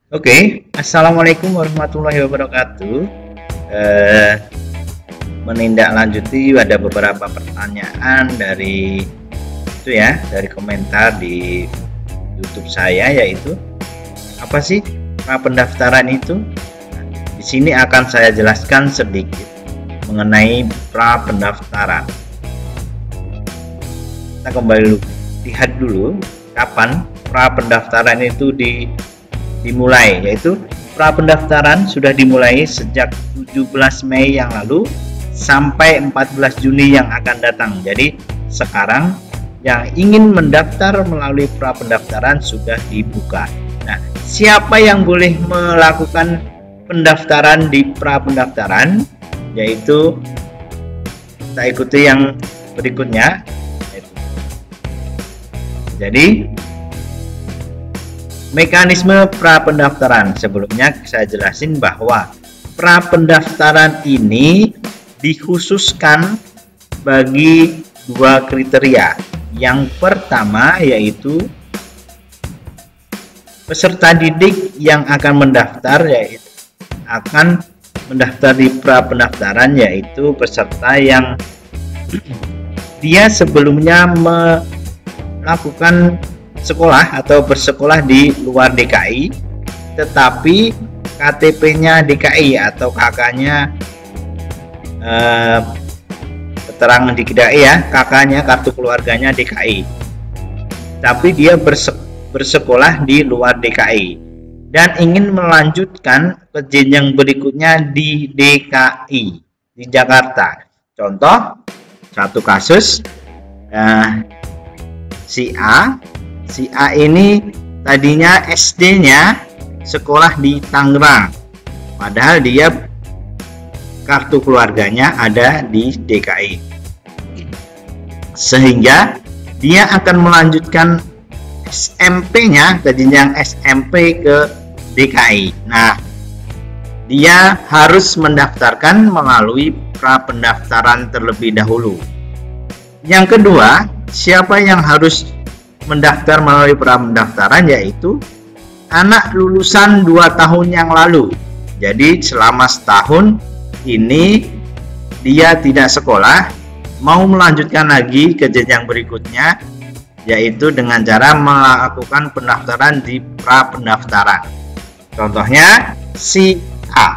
Oke, Assalamualaikum warahmatullahi wabarakatuh. Eh, Menindaklanjuti ada beberapa pertanyaan dari komentar di YouTube saya, yaitu apa sih pra pendaftaran itu? Nah, di sini akan saya jelaskan sedikit mengenai pra pendaftaran. Kita kembali lihat dulu kapan pra pendaftaran itu dimulai, yaitu pra pendaftaran sudah dimulai sejak 17 Mei yang lalu sampai 14 Juni yang akan datang. Jadi sekarang yang ingin mendaftar melalui pra pendaftaran sudah dibuka. Nah, siapa yang boleh melakukan pendaftaran di pra pendaftaran? Yaitu kita ikuti yang berikutnya. Jadi mekanisme pra pendaftaran, sebelumnya saya jelasin bahwa pra pendaftaran ini dikhususkan bagi dua kriteria. Yang pertama yaitu peserta didik yang akan mendaftar, yaitu akan mendaftar di pra pendaftaran, yaitu peserta yang dia sebelumnya melakukan sekolah atau bersekolah di luar DKI, tetapi KTP-nya DKI atau KK-nya keterangan di DKI ya, KK-nya kartu keluarganya DKI, tapi dia bersekolah di luar DKI dan ingin melanjutkan ke jenjang berikutnya di DKI, di Jakarta. Contoh satu kasus, si A ini tadinya SD-nya sekolah di Tangerang, padahal dia kartu keluarganya ada di DKI, sehingga dia akan melanjutkan SMP-nya ke jenjang SMP ke DKI. Nah, dia harus mendaftarkan melalui pra pendaftaran terlebih dahulu. Yang kedua, siapa yang harus mendaftar melalui pra pendaftaran? Yaitu anak lulusan 2 tahun yang lalu. Jadi selama setahun ini dia tidak sekolah, mau melanjutkan lagi ke jenjang berikutnya, yaitu dengan cara melakukan pendaftaran di pra pendaftaran. Contohnya si A,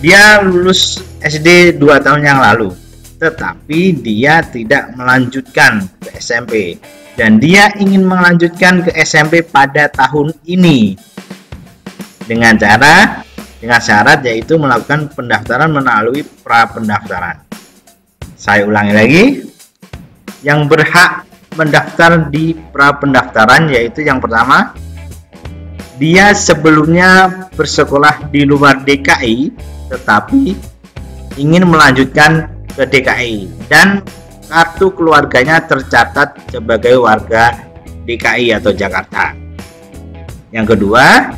dia lulus SD 2 tahun yang lalu, tetapi dia tidak melanjutkan ke SMP, dan dia ingin melanjutkan ke SMP pada tahun ini dengan syarat yaitu melakukan pendaftaran melalui pra pendaftaran. Saya ulangi lagi, yang berhak mendaftar di pra pendaftaran yaitu yang pertama, dia sebelumnya bersekolah di luar DKI tetapi ingin melanjutkan ke DKI dan kartu keluarganya tercatat sebagai warga DKI atau Jakarta. Yang kedua,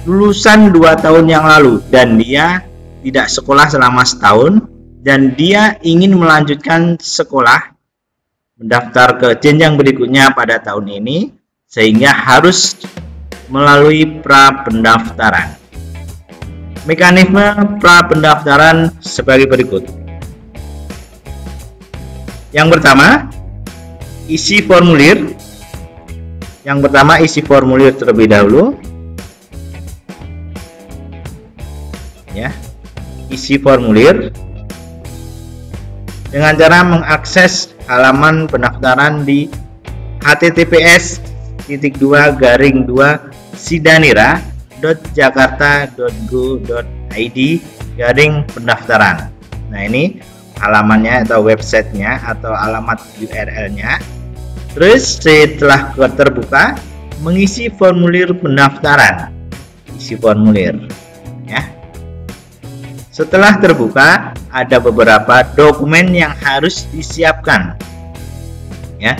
lulusan 2 tahun yang lalu dan dia tidak sekolah selama setahun dan dia ingin melanjutkan sekolah, mendaftar ke jenjang berikutnya pada tahun ini, sehingga harus melalui pra pendaftaran. Mekanisme pra pendaftaran sebagai berikut. Yang pertama, isi formulir. Yang pertama, isi formulir terlebih dahulu. Ya, isi formulir dengan cara mengakses halaman pendaftaran di https://sidanira.jakarta.go.id/pendaftaran. Nah, ini halamannya atau websitenya atau alamat URL-nya. Terus setelah terbuka, mengisi formulir pendaftaran. Isi formulir ya. Setelah terbuka, ada beberapa dokumen yang harus disiapkan ya,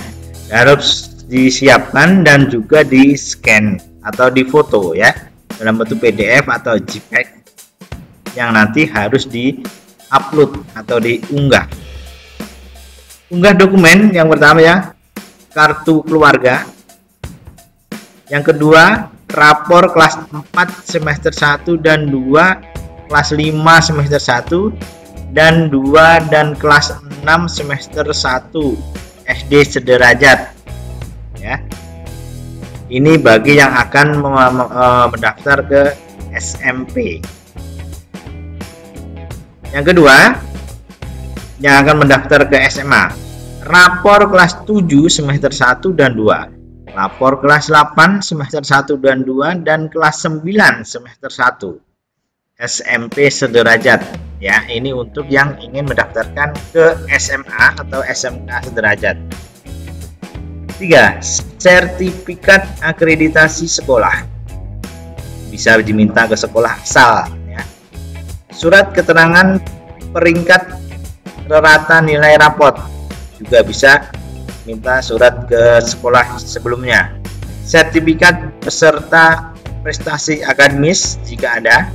harus disiapkan dan juga di scan atau difoto ya, dalam bentuk PDF atau JPEG yang nanti harus di-upload atau diunggah. Unggah dokumen yang pertama ya, kartu keluarga. Yang kedua, rapor kelas 4 semester 1 dan 2, kelas 5 semester 1 dan 2, dan kelas 6 semester 1 SD sederajat ya. Ini bagi yang akan mendaftar ke SMP. Yang kedua, yang akan mendaftar ke SMA, rapor kelas 7 semester 1 dan 2, rapor kelas 8 semester 1 dan 2, dan kelas 9 semester 1 SMP sederajat ya. Ini untuk yang ingin mendaftarkan ke SMA atau SMK sederajat. 3. Sertifikat akreditasi sekolah, bisa diminta ke sekolah asal ya. Surat keterangan peringkat rata nilai rapot, juga bisa minta surat ke sekolah sebelumnya. Sertifikat peserta prestasi akademis jika ada,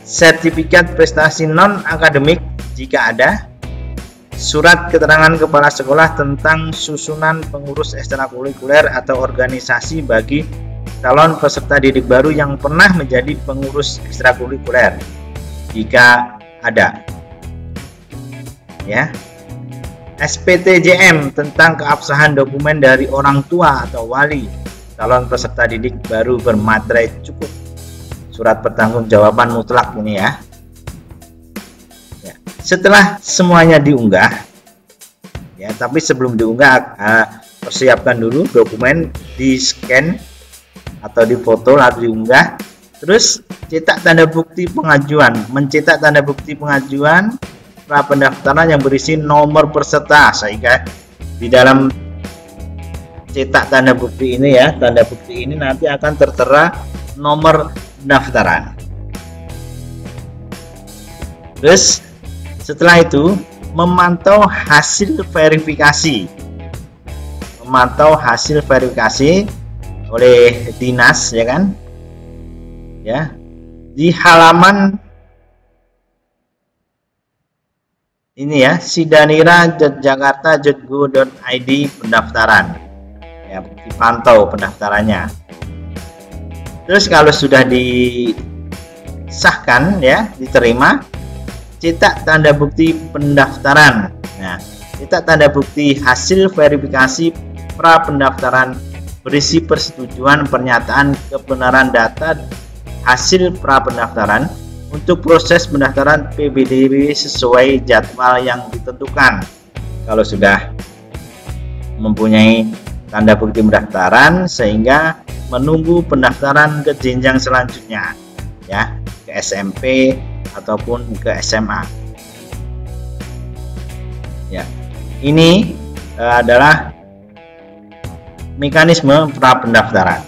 sertifikat prestasi non akademik jika ada, surat keterangan kepala sekolah tentang susunan pengurus ekstrakurikuler atau organisasi bagi calon peserta didik baru yang pernah menjadi pengurus ekstrakurikuler jika ada ya. SPTJM tentang keabsahan dokumen dari orang tua atau wali calon peserta didik baru bermaterai cukup, surat pertanggungjawaban mutlak ini ya. Setelah semuanya diunggah ya, tapi sebelum diunggah persiapkan dulu dokumen, di scan atau difoto lalu diunggah. Terus cetak tanda bukti pengajuan, mencetak tanda bukti pengajuan pra pendaftaran yang berisi nomor peserta, sehingga di dalam cetak tanda bukti ini ya, tanda bukti ini nanti akan tertera nomor pendaftaran. Terus setelah itu memantau hasil verifikasi, oleh dinas ya kan ya, di halaman ini ya, sidanira.jakarta.go.id pendaftaran ya, dipantau pendaftarannya. Terus kalau sudah disahkan ya, diterima, cetak tanda bukti pendaftaran. Nah, cetak tanda bukti hasil verifikasi pra pendaftaran berisi persetujuan pernyataan kebenaran data hasil pra pendaftaran untuk proses pendaftaran PBDB sesuai jadwal yang ditentukan. Kalau sudah mempunyai tanda bukti pendaftaran, sehingga menunggu pendaftaran ke jenjang selanjutnya ya, ke SMP ataupun ke SMA ya. Ini adalah mekanisme pra pendaftaran.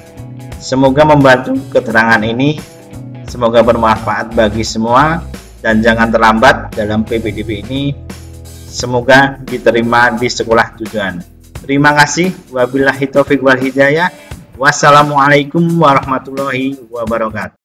Semoga membantu keterangan ini, semoga bermanfaat bagi semua, dan jangan terlambat dalam PBDB ini. Semoga diterima di sekolah tujuan. Terima kasih. Wabillahi taufiq wal hidayah. Wassalamualaikum warahmatullahi wabarakatuh.